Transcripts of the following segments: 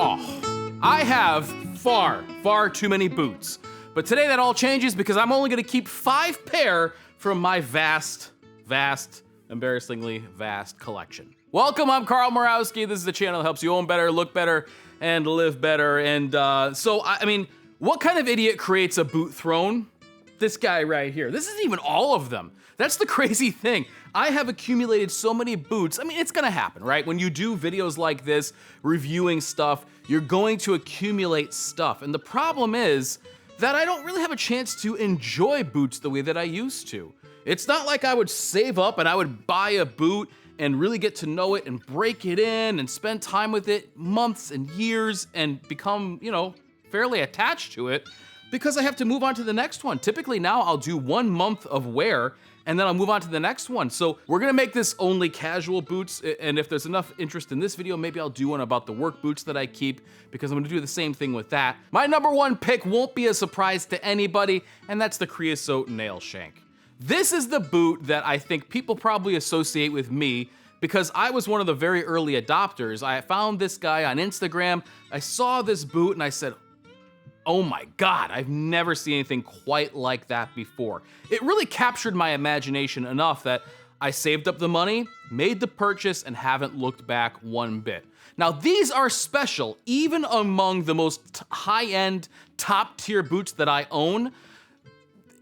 Oh, I have far too many boots. But today that all changes because I'm only gonna keep 5 pair from my vast, embarrassingly vast collection. Welcome, I'm Carl Murawski. This is the channel that helps you own better, look better, and live better. And so, I mean, what kind of idiot creates a boot throne? This guy right here. This isn't even all of them. That's the crazy thing. I have accumulated so many boots. I mean, it's gonna happen, right? When you do videos like this, reviewing stuff, you're going to accumulate stuff. And the problem is that I don't really have a chance to enjoy boots the way that I used to. It's not like I would save up and I would buy a boot and really get to know it and break it in and spend time with it months and years and become, you know, fairly attached to it because I have to move on to the next one. Typically now I'll do 1 month of wear and then I'll move on to the next one. So we're gonna make this only casual boots, and if there's enough interest in this video, maybe I'll do one about the work boots that I keep because I'm gonna do the same thing with that. My #1 pick won't be a surprise to anybody, and that's the Kreosote nail shank. This is the boot that I think people probably associate with me because I was one of the very early adopters. I found this guy on Instagram, I saw this boot and I said, oh my God, I've never seen anything quite like that before. It really captured my imagination enough that I saved up the money, made the purchase, and haven't looked back one bit. Now, these are special, even among the most high-end, top-tier boots that I own.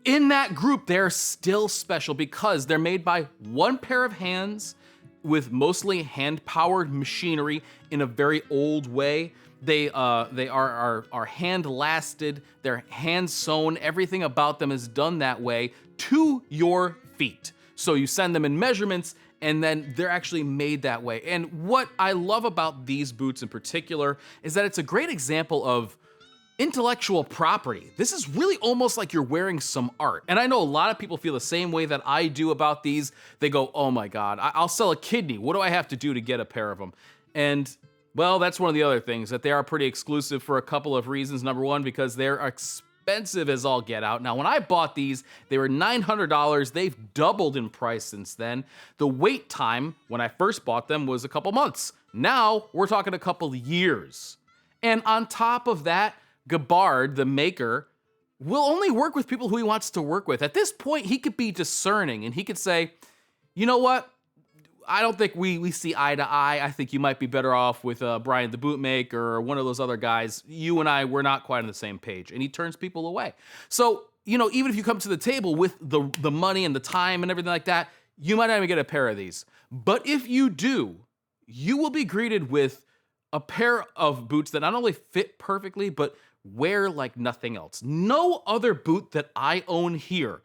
In that group, they're still special because they're made by one pair of hands with mostly hand-powered machinery in a very old way. They are hand-lasted, they're hand-sewn, everything about them is done that way to your feet. So you send them in measurements and then they're actually made that way. And what I love about these boots in particular is that it's a great example of intellectual property. This is really almost like you're wearing some art. And I know a lot of people feel the same way that I do about these. They go, oh my God, I'll sell a kidney. What do I have to do to get a pair of them? And well, that's one of the other things, that they are pretty exclusive for a couple of reasons. #1, because they're expensive as all get out. Now, when I bought these, they were $900. They've doubled in price since then. The wait time when I first bought them was a couple months. Now, we're talking a couple years. And on top of that, Gabbard, the maker, will only work with people who he wants to work with. At this point, he could be discerning and he could say, you know what? I don't think we see eye to eye. I think you might be better off with Brian the Bootmaker or one of those other guys. You and I, we're not quite on the same page. And he turns people away. So, you know, even if you come to the table with the money and the time and everything like that, you might not even get a pair of these. But if you do, you will be greeted with a pair of boots that not only fit perfectly, but wear like nothing else. No other boot that I own here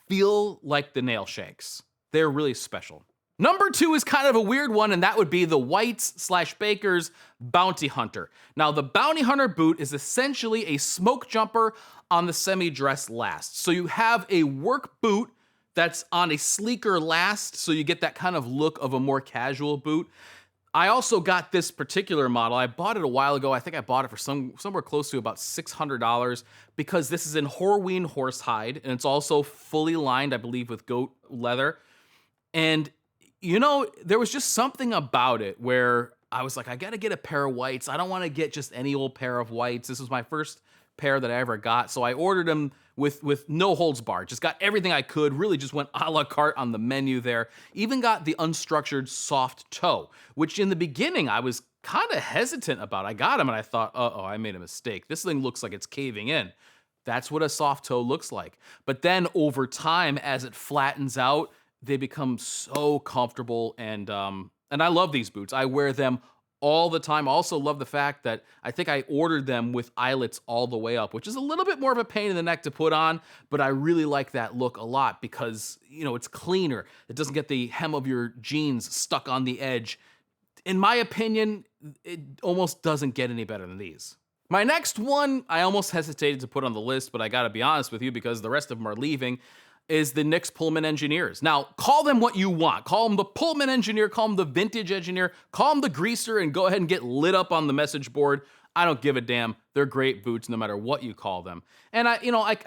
feel like the nail shanks. They're really special. #2 is kind of a weird one, and that would be the Whites/Bakers Bounty Hunter. Now, the Bounty Hunter boot is essentially a smoke jumper on the semi-dress last. So you have a work boot that's on a sleeker last, so you get that kind of look of a more casual boot. I also got this particular model. I bought it a while ago. I think I bought it for somewhere close to about $600 because this is in Horween horsehide, and it's also fully lined, I believe, with goat leather. And you know, there was just something about it where I was like, I gotta get a pair of whites. I don't wanna get just any old pair of whites. This was my first pair that I ever got. So I ordered them with no holds barred. Just got everything I could, really just went a la carte on the menu there. Even got the unstructured soft toe, which in the beginning I was kind of hesitant about. I got them and I thought, uh-oh, I made a mistake. This thing looks like it's caving in. That's what a soft toe looks like. But then over time, as it flattens out, they become so comfortable, and I love these boots. I wear them all the time. I also love the fact that I think I ordered them with eyelets all the way up, which is a little bit more of a pain in the neck to put on, but I really like that look a lot because, you know, it's cleaner. It doesn't get the hem of your jeans stuck on the edge. In my opinion, it almost doesn't get any better than these. My next one, I almost hesitated to put on the list, but I gotta be honest with you because the rest of them are leaving, is the Nix Pullman Engineers. Now, call them what you want. Call them the Pullman Engineer, call them the Vintage Engineer, call them the Greaser, and go ahead and get lit up on the message board. I don't give a damn. They're great boots no matter what you call them. And I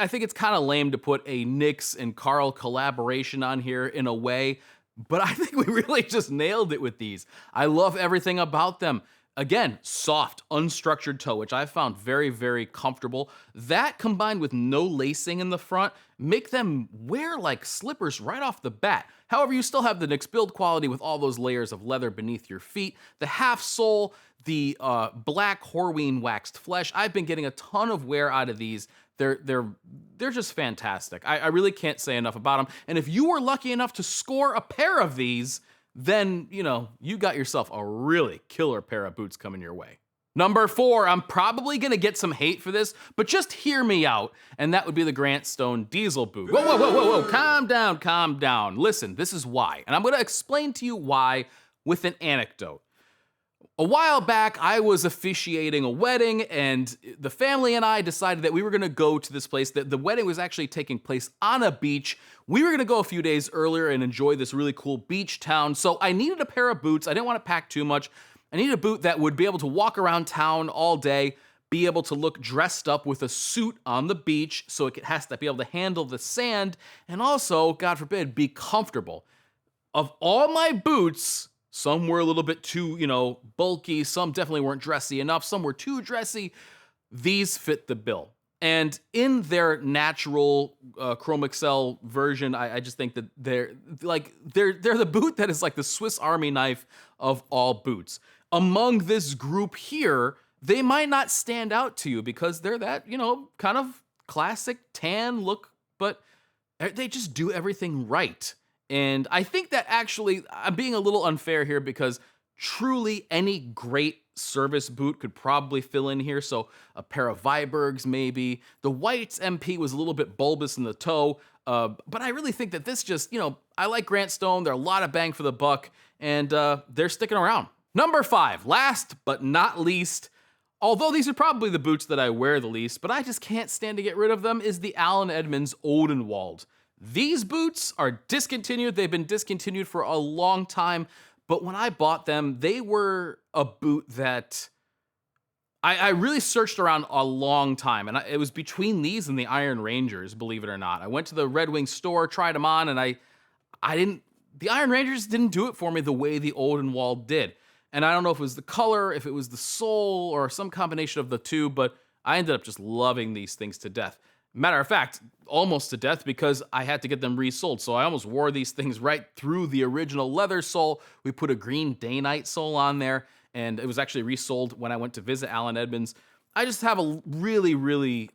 think it's kind of lame to put a Nix and Carl collaboration on here in a way, but I think we really just nailed it with these. I love everything about them. Again, soft, unstructured toe, which I found very, very comfortable. That combined with no lacing in the front make them wear like slippers right off the bat. However, you still have the Knix build quality with all those layers of leather beneath your feet. The half sole, the black Horween waxed flesh. I've been getting a ton of wear out of these. They're just fantastic. I really can't say enough about them. And if you were lucky enough to score a pair of these, then, you know, you got yourself a really killer pair of boots coming your way. Number 4, I'm probably gonna get some hate for this, but just hear me out, and that would be the Grant Stone Diesel boot. Whoa, whoa, whoa, whoa, whoa, calm down, calm down. Listen, this is why, and I'm gonna explain to you why with an anecdote. A while back, I was officiating a wedding, and the family and I decided that we were gonna go to this place. That the wedding was actually taking place on a beach. We were gonna go a few days earlier and enjoy this really cool beach town, so I needed a pair of boots. I didn't wanna pack too much. I needed a boot that would be able to walk around town all day, be able to look dressed up with a suit on the beach, so it has to be able to handle the sand, and also, God forbid, be comfortable. Of all my boots, some were a little bit too, bulky. Some definitely weren't dressy enough. Some were too dressy. These fit the bill. And in their natural Chrome Excel version, I just think that they're the boot that is like the Swiss Army knife of all boots. Among this group here, they might not stand out to you because they're that, kind of classic tan look, but they just do everything right. And I think that actually, I'm being a little unfair here because truly any great service boot could probably fill in here. So a pair of Vibergs maybe. The White's MP was a little bit bulbous in the toe, but I really think that this just, I like Grant Stone. They're a lot of bang for the buck, and they're sticking around. Number 5, last but not least, although these are probably the boots that I wear the least, but I just can't stand to get rid of them, is the Allen Edmonds Odenwald. These boots are discontinued. They've been discontinued for a long time, but when I bought them, they were a boot that I really searched around a long time, and it was between these and the Iron Rangers, believe it or not. I went to the Red Wing store, tried them on, and the Iron Rangers didn't do it for me the way the Odenwald did. And I don't know if it was the color, if it was the sole, or some combination of the two, but I ended up just loving these things to death. Matter of fact, almost to death, because I had to get them resoled. So I almost wore these things right through the original leather sole. We put a green Day-Night sole on there, and it was actually resold when I went to visit Allen Edmonds. I just have a really, really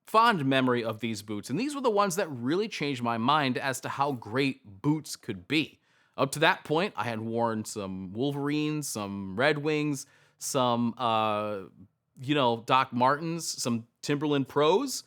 fond memory of these boots. And these were the ones that really changed my mind as to how great boots could be. Up to that point, I had worn some Wolverines, some Red Wings, some, Doc Martens, some Timberland Pros,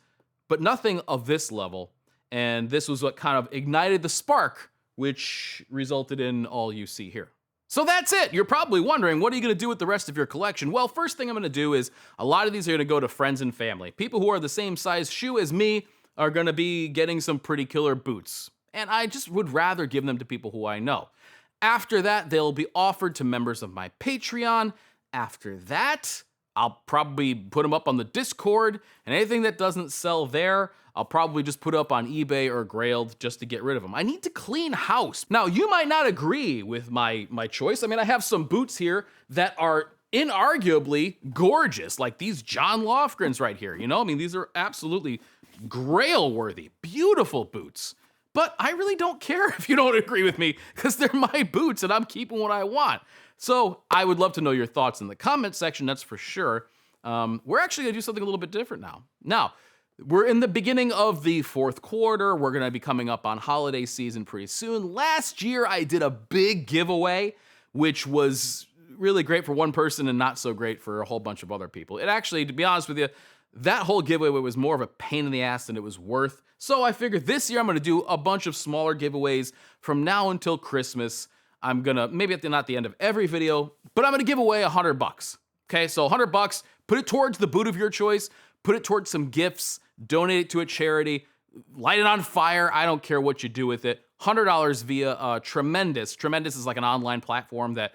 but nothing of this level. And this was what kind of ignited the spark, which resulted in all you see here. So that's it. You're probably wondering, what are you going to do with the rest of your collection? Well, first thing I'm going to do is a lot of these are going to go to friends and family. People who are the same size shoe as me are going to be getting some pretty killer boots. And I just would rather give them to people who I know. After that, they'll be offered to members of my Patreon. After that, I'll probably put them up on the Discord, and anything that doesn't sell there, I'll probably just put up on eBay or Grailed just to get rid of them. I need to clean house. Now, you might not agree with my choice. I mean, I have some boots here that are inarguably gorgeous, like these John Lofgrens right here. These are absolutely Grail-worthy, beautiful boots. But I really don't care if you don't agree with me, because they're my boots and I'm keeping what I want. So I would love to know your thoughts in the comment section, that's for sure. We're actually gonna do something a little bit different now. Now, we're in the beginning of the 4th quarter. We're gonna be coming up on holiday season pretty soon. Last year, I did a big giveaway, which was really great for one person and not so great for a whole bunch of other people. It actually, to be honest with you, that whole giveaway was more of a pain in the ass than it was worth. So I figured this year I'm gonna do a bunch of smaller giveaways from now until Christmas. I'm gonna, maybe not the end of every video, but I'm gonna give away $100. Okay, so $100, put it towards the boot of your choice, put it towards some gifts, donate it to a charity, light it on fire, I don't care what you do with it. $100 via Tremendous. Tremendous is like an online platform that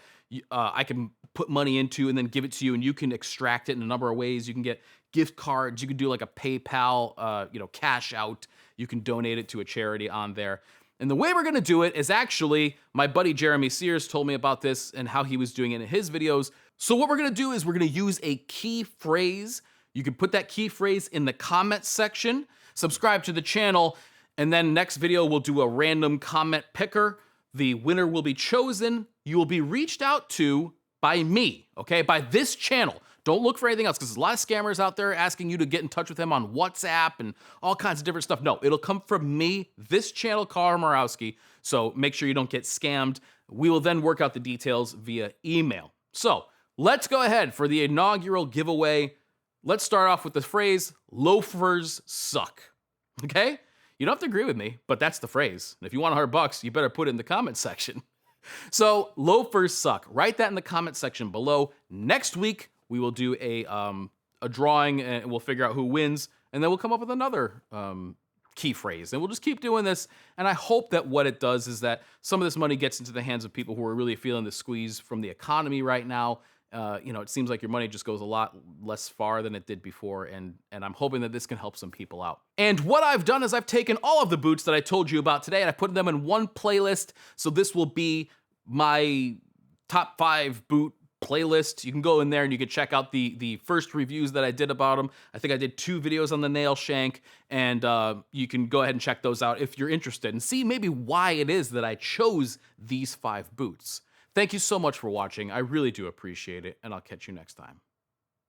I can put money into and then give it to you, and you can extract it in a number of ways. You can get gift cards, you can do like a PayPal, cash out, you can donate it to a charity on there. And the way we're gonna do it is actually, my buddy Jeremy Sears told me about this and how he was doing it in his videos. So what we're gonna do is we're gonna use a key phrase. You can put that key phrase in the comment section, subscribe to the channel, and then next video we'll do a random comment picker. The winner will be chosen. You will be reached out to by me, okay? By this channel. Don't look for anything else, because there's a lot of scammers out there asking you to get in touch with them on WhatsApp and all kinds of different stuff. No, it'll come from me, this channel, Carl Murawski. So make sure you don't get scammed. We will then work out the details via email. So let's go ahead for the inaugural giveaway. Let's start off with the phrase, loafers suck, okay? You don't have to agree with me, but that's the phrase. And if you want $100, you better put it in the comment section. So loafers suck. Write that in the comment section below. Next week, we will do a drawing and we'll figure out who wins. And then we'll come up with another key phrase. And we'll just keep doing this. And I hope that what it does is that some of this money gets into the hands of people who are really feeling the squeeze from the economy right now. You know, it seems like your money just goes a lot less far than it did before, and I'm hoping that this can help some people out. And what I've done is I've taken all of the boots that I told you about today and I put them in one playlist. So this will be my top 5 boot playlist. You can go in there and you can check out the first reviews that I did about them. I think I did 2 videos on the nail shank, and you can go ahead and check those out if you're interested and see maybe why it is that I chose these 5 boots. Thank you so much for watching. I really do appreciate it, and I'll catch you next time.